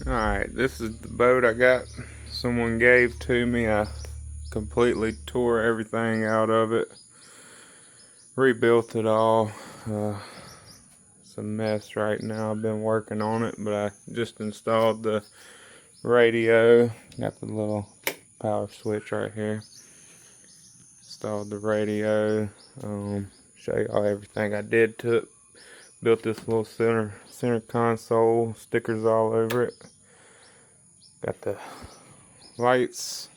Alright, this is the boat I got. Someone gave to me. I completely tore everything out of it. Rebuilt it all. It's a mess right now. I've been working on it, but I just installed the radio. Got the little power switch right here. Installed the radio. Show y'all everything I did to it. Built this little center console, stickers all over it. Got the lights.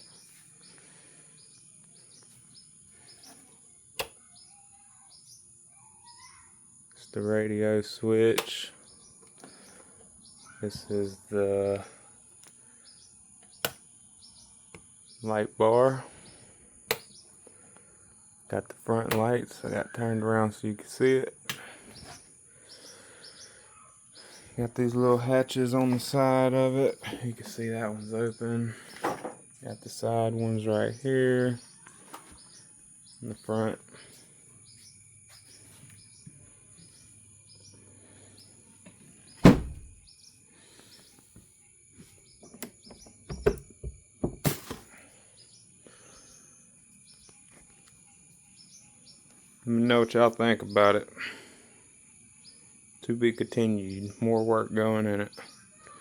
It's the radio switch. This is the light bar. Got the front lights. I got turned around so you can see it. Got these little hatches on the side of it. You can see that one's open. Got the side ones right here. In the front. Let me know what y'all think about it. To be continued. More work going in it.